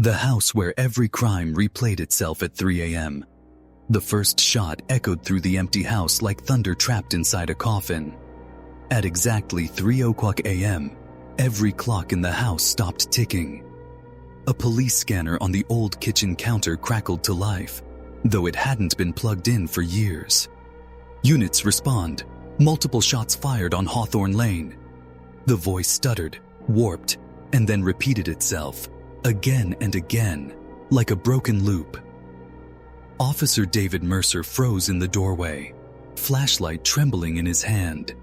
The house where every crime replayed itself at 3 a.m. The first shot echoed through the empty house like thunder trapped inside a coffin. At exactly 3:00 a.m., every clock in the house stopped ticking. A police scanner on the old kitchen counter crackled to life, though it hadn't been plugged in for years. Units respond. Multiple shots fired on Hawthorne Lane. The voice stuttered, warped, and then repeated itself, again and again, like a broken loop. Officer David Mercer froze in the doorway, flashlight trembling in his hand.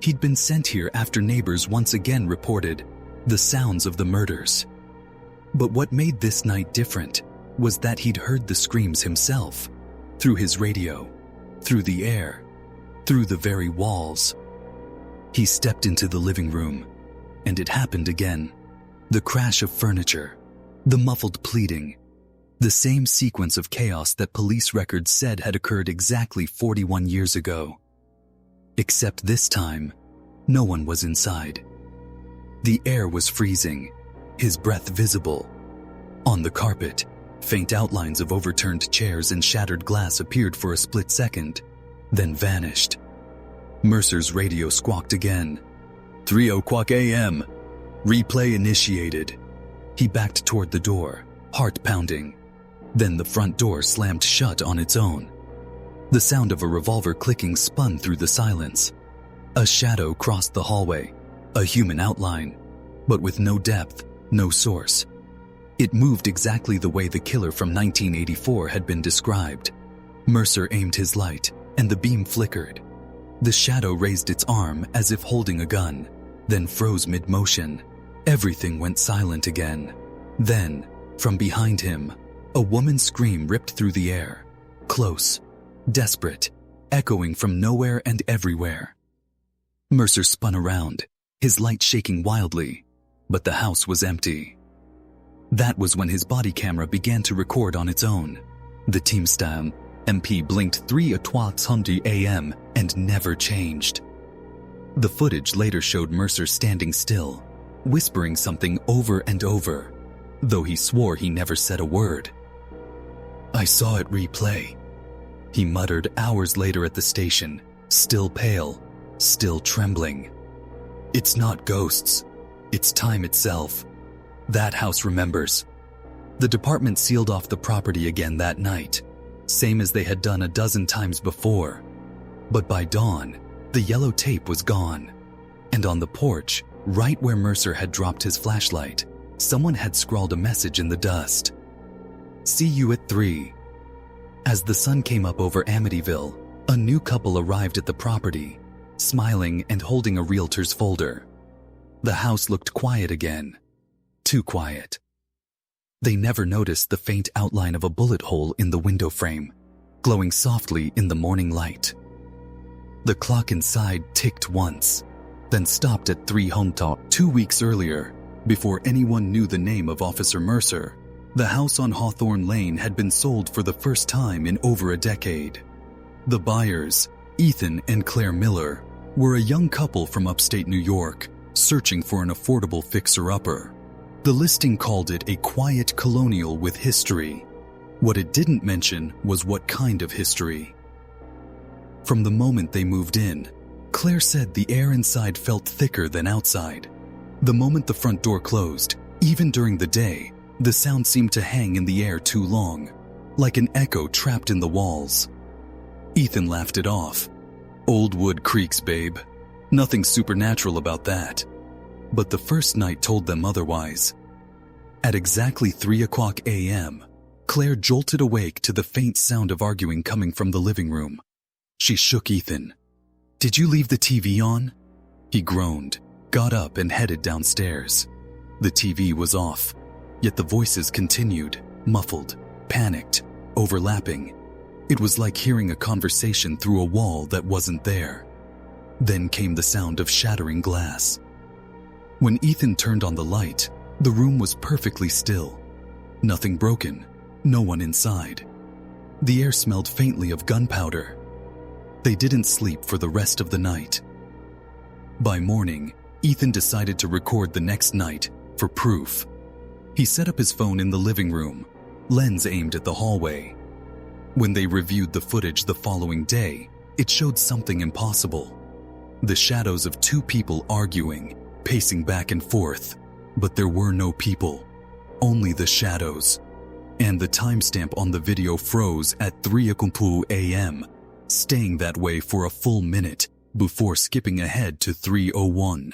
He'd been sent here after neighbors once again reported the sounds of the murders. But what made this night different was that he'd heard the screams himself, through his radio, through the air, through the very walls. He stepped into the living room, and it happened again. The crash of furniture, the muffled pleading, the same sequence of chaos that police records said had occurred exactly 41 years ago. Except this time, no one was inside. The air was freezing, his breath visible. On the carpet, faint outlines of overturned chairs and shattered glass appeared for a split second, then vanished. Mercer's radio squawked again. 3:00 a.m. Replay initiated. He backed toward the door, heart pounding. Then the front door slammed shut on its own. The sound of a revolver clicking spun through the silence. A shadow crossed the hallway, a human outline, but with no depth, no source. It moved exactly the way the killer from 1984 had been described. Mercer aimed his light, and the beam flickered. The shadow raised its arm as if holding a gun, then froze mid-motion. Everything went silent again. Then, from behind him, a woman's scream ripped through the air, close, desperate, echoing from nowhere and everywhere. Mercer spun around, his light shaking wildly, but the house was empty. That was when his body camera began to record on its own. The team-style MP blinked 3:20 a.m. and never changed. The footage later showed Mercer standing still, whispering something over and over, though he swore he never said a word. "I saw it replay," he muttered hours later at the station, still pale, still trembling. "It's not ghosts. It's time itself. That house remembers." The department sealed off the property again that night, same as they had done a dozen times before. But by dawn, the yellow tape was gone. And on the porch, right where Mercer had dropped his flashlight, someone had scrawled a message in the dust. "See you at 3. As the sun came up over Amityville, a new couple arrived at the property, smiling and holding a realtor's folder. The house looked quiet again. Too quiet. They never noticed the faint outline of a bullet hole in the window frame, glowing softly in the morning light. The clock inside ticked once, then stopped at 3 hometown 2 weeks earlier. Before anyone knew the name of Officer Mercer, the house on Hawthorne Lane had been sold for the first time in over a decade. The buyers, Ethan and Claire Miller, were a young couple from upstate New York, searching for an affordable fixer-upper. The listing called it a quiet colonial with history. What it didn't mention was what kind of history. From the moment they moved in, Claire said the air inside felt thicker than outside. The moment the front door closed, even during the day, the sound seemed to hang in the air too long, like an echo trapped in the walls. Ethan laughed it off. "Old wood creaks, babe. Nothing supernatural about that." But the first night told them otherwise. At exactly 3:00 a.m., Claire jolted awake to the faint sound of arguing coming from the living room. She shook Ethan. "Did you leave the TV on?" He groaned, got up and headed downstairs. The TV was off, yet the voices continued, muffled, panicked, overlapping. It was like hearing a conversation through a wall that wasn't there. Then came the sound of shattering glass. When Ethan turned on the light, the room was perfectly still. Nothing broken, no one inside. The air smelled faintly of gunpowder. They didn't sleep for the rest of the night. By morning, Ethan decided to record the next night for proof. He set up his phone in the living room, lens aimed at the hallway. When they reviewed the footage the following day, it showed something impossible. The shadows of two people arguing, pacing back and forth, but there were no people, only the shadows. And the timestamp on the video froze at 3:00 a.m., staying that way for a full minute before skipping ahead to 3:01.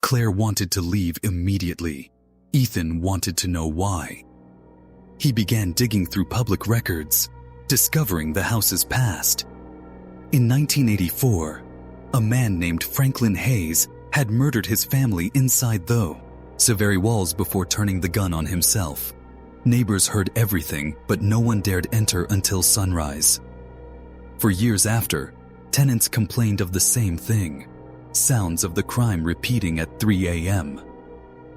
Claire wanted to leave immediately. Ethan wanted to know why. He began digging through public records, discovering the house's past. In 1984, a man named Franklin Hayes had murdered his family inside so very walls before turning the gun on himself. Neighbors heard everything, but no one dared enter until sunrise. For years after, tenants complained of the same thing, sounds of the crime repeating at 3 a.m.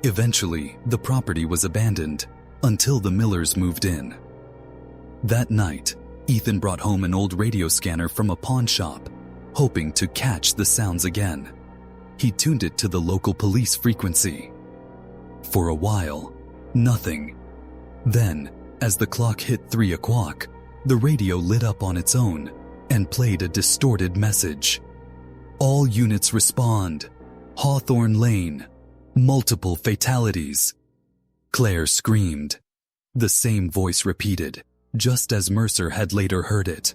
Eventually, the property was abandoned until the Millers moved in. That night, Ethan brought home an old radio scanner from a pawn shop, hoping to catch the sounds again. He tuned it to the local police frequency. For a while, nothing. Then, as the clock hit 3:00, the radio lit up on its own and played a distorted message. All units respond. Hawthorne Lane. Multiple fatalities. Claire screamed. The same voice repeated, just as Mercer had later heard it.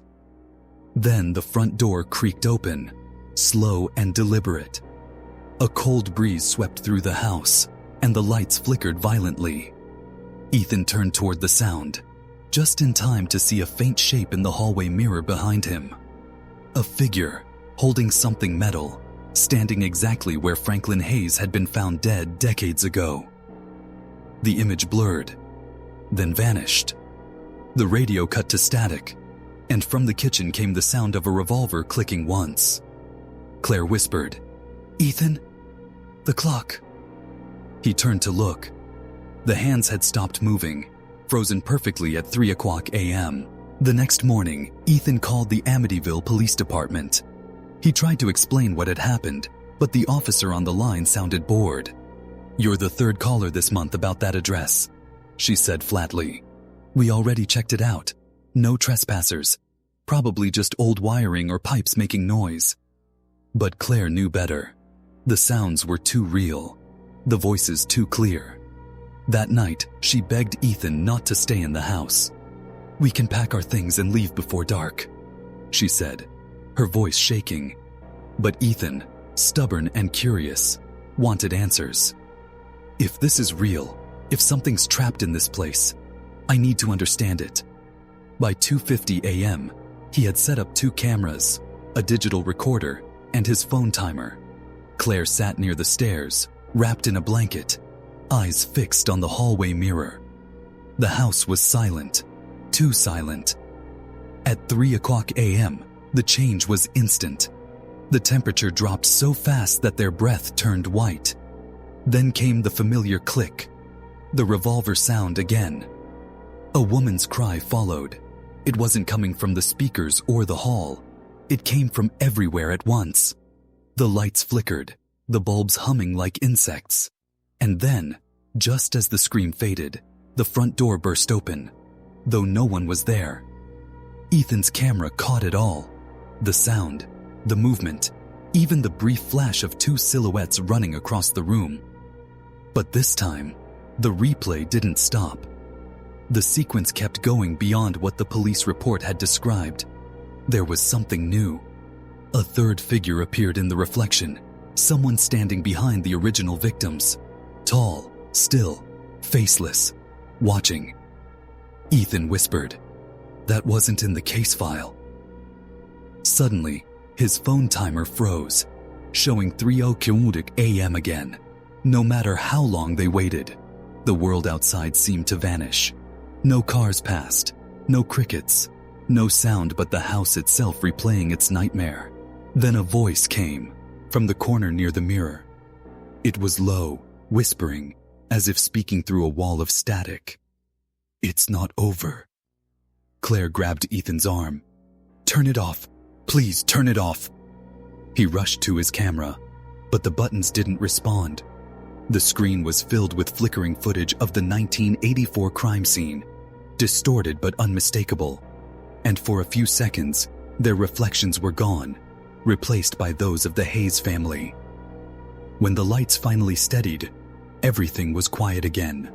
Then the front door creaked open, slow and deliberate. A cold breeze swept through the house, and the lights flickered violently. Ethan turned toward the sound, just in time to see a faint shape in the hallway mirror behind him. A figure, holding something metal, standing exactly where Franklin Hayes had been found dead decades ago. The image blurred, then vanished. The radio cut to static, and from the kitchen came the sound of a revolver clicking once. Claire whispered, "Ethan? The clock." He turned to look. The hands had stopped moving, frozen perfectly at 3:00 a.m. The next morning, Ethan called the Amityville Police Department. He tried to explain what had happened, but the officer on the line sounded bored. "You're the third caller this month about that address," she said flatly. "We already checked it out. No trespassers. Probably just old wiring or pipes making noise." But Claire knew better. The sounds were too real, the voices too clear. That night, she begged Ethan not to stay in the house. "We can pack our things and leave before dark," she said, her voice shaking. But Ethan, stubborn and curious, wanted answers. "If this is real, if something's trapped in this place, I need to understand it." By 2:50 a.m., he had set up 2 cameras, a digital recorder, and his phone timer. Claire sat near the stairs, wrapped in a blanket, eyes fixed on the hallway mirror. The house was silent, too silent. At 3:00 a.m., the change was instant. The temperature dropped so fast that their breath turned white. Then came the familiar click, the revolver sound again. A woman's cry followed. It wasn't coming from the speakers or the hall. It came from everywhere at once. The lights flickered, the bulbs humming like insects. And then, just as the scream faded, the front door burst open, though no one was there. Ethan's camera caught it all. The sound, the movement, even the brief flash of 2 silhouettes running across the room. But this time, the replay didn't stop. The sequence kept going beyond what the police report had described. There was something new. A third figure appeared in the reflection, someone standing behind the original victims. Tall, still, faceless, watching. Ethan whispered, "That wasn't in the case file." Suddenly, his phone timer froze, showing 3:00 a.m. again. No matter how long they waited, the world outside seemed to vanish. No cars passed, no crickets, no sound but the house itself replaying its nightmare. Then a voice came from the corner near the mirror. It was low, whispering, as if speaking through a wall of static. "It's not over." Claire grabbed Ethan's arm. "Turn it off. Please turn it off." He rushed to his camera, but the buttons didn't respond. The screen was filled with flickering footage of the 1984 crime scene, distorted but unmistakable, and for a few seconds, their reflections were gone, replaced by those of the Hayes family. When the lights finally steadied, everything was quiet again.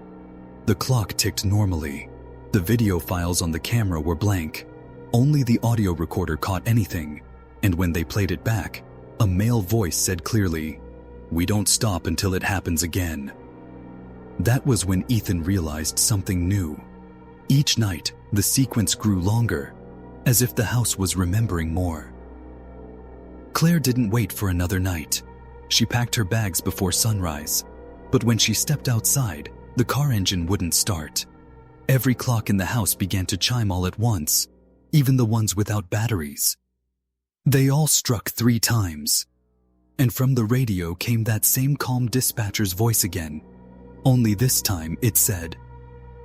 The clock ticked normally. The video files on the camera were blank. Only the audio recorder caught anything, and when they played it back, a male voice said clearly, "We don't stop until it happens again." That was when Ethan realized something new. Each night, the sequence grew longer, as if the house was remembering more. Claire didn't wait for another night. She packed her bags before sunrise, but when she stepped outside, the car engine wouldn't start. Every clock in the house began to chime all at once, even the ones without batteries. They all struck 3 times, and from the radio came that same calm dispatcher's voice again. Only this time it said,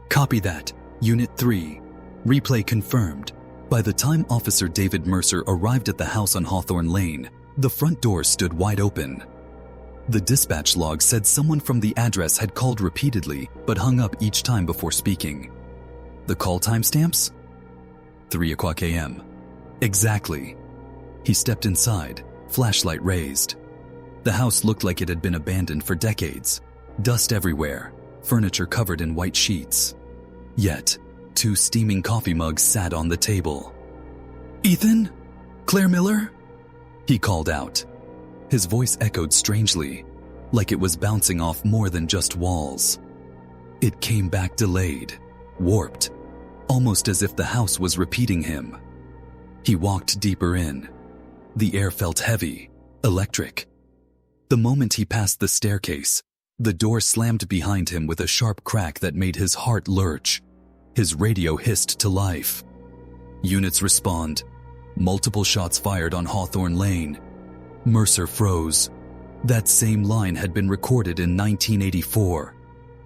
"Copy that, Unit 3, replay confirmed." By the time Officer David Mercer arrived at the house on Hawthorne Lane, the front door stood wide open. The dispatch log said someone from the address had called repeatedly but hung up each time before speaking. The call timestamps? 3:00 a.m. Exactly. He stepped inside, flashlight raised. The house looked like it had been abandoned for decades. Dust everywhere, furniture covered in white sheets. Yet, 2 steaming coffee mugs sat on the table. "Ethan? Claire Miller?" He called out. His voice echoed strangely, like it was bouncing off more than just walls. It came back delayed, warped, almost as if the house was repeating him. He walked deeper in. The air felt heavy, electric. The moment he passed the staircase, the door slammed behind him with a sharp crack that made his heart lurch. His radio hissed to life. "Units respond. Multiple shots fired on Hawthorne Lane." Mercer froze. That same line had been recorded in 1984.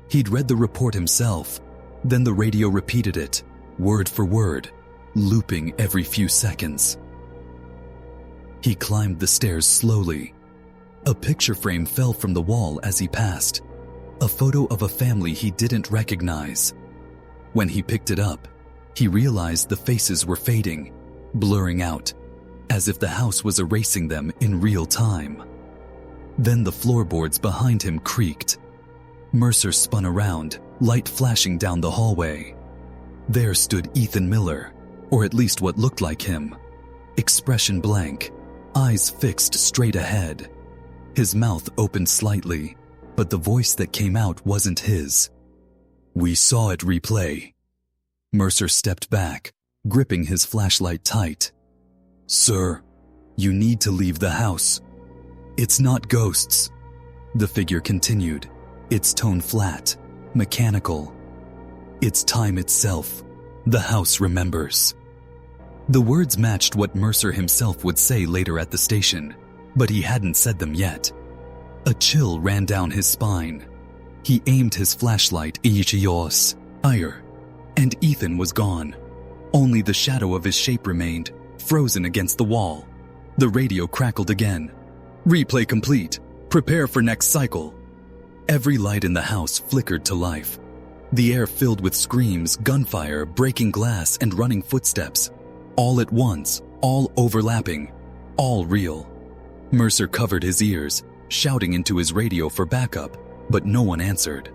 He'd read the report himself. Then the radio repeated it, word for word, looping every few seconds. He climbed the stairs slowly. A picture frame fell from the wall as he passed, a photo of a family he didn't recognize. When he picked it up, he realized the faces were fading, blurring out, as if the house was erasing them in real time. Then the floorboards behind him creaked. Mercer spun around, light flashing down the hallway. There stood Ethan Miller, or at least what looked like him. Expression blank, eyes fixed straight ahead. His mouth opened slightly, but the voice that came out wasn't his. "We saw it replay." Mercer stepped back, gripping his flashlight tight. "Sir, you need to leave the house." "It's not ghosts," the figure continued, its tone flat, mechanical. "It's time itself. The house remembers." The words matched what Mercer himself would say later at the station, but he hadn't said them yet. A chill ran down his spine. He aimed his flashlight higher, and Ethan was gone. Only the shadow of his shape remained, frozen against the wall. The radio crackled again. "Replay complete. Prepare for next cycle." Every light in the house flickered to life. The air filled with screams, gunfire, breaking glass, and running footsteps. All at once, all overlapping, all real. Mercer covered his ears, shouting into his radio for backup, but no one answered.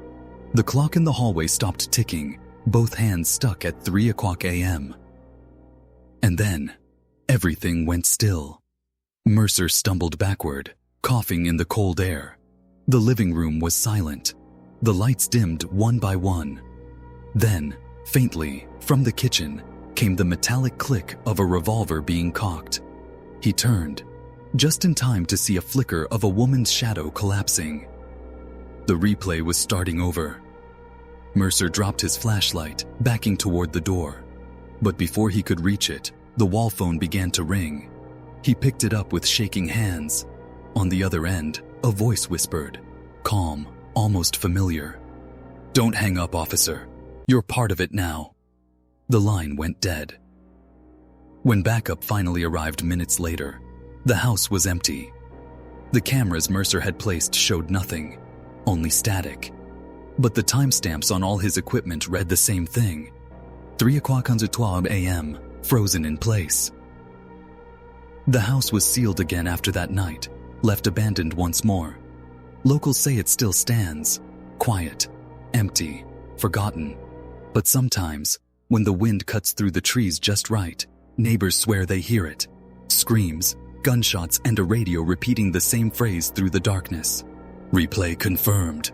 The clock in the hallway stopped ticking, both hands stuck at 3:00 a.m. And then, everything went still. Mercer stumbled backward, coughing in the cold air. The living room was silent. The lights dimmed one by one. Then, faintly, from the kitchen, came the metallic click of a revolver being cocked. He turned, just in time to see a flicker of a woman's shadow collapsing. The replay was starting over. Mercer dropped his flashlight, backing toward the door. But before he could reach it, the wall phone began to ring. He picked it up with shaking hands. On the other end, a voice whispered, calm, almost familiar. "Don't hang up, officer. You're part of it now." The line went dead. When backup finally arrived minutes later, the house was empty. The cameras Mercer had placed showed nothing. only static. But the timestamps on all his equipment read the same thing. 3:12 a.m., frozen in place. The house was sealed again after that night, left abandoned once more. Locals say it still stands, quiet, empty, forgotten. But sometimes, when the wind cuts through the trees just right, neighbors swear they hear it. Screams, gunshots, and a radio repeating the same phrase through the darkness. Replay confirmed.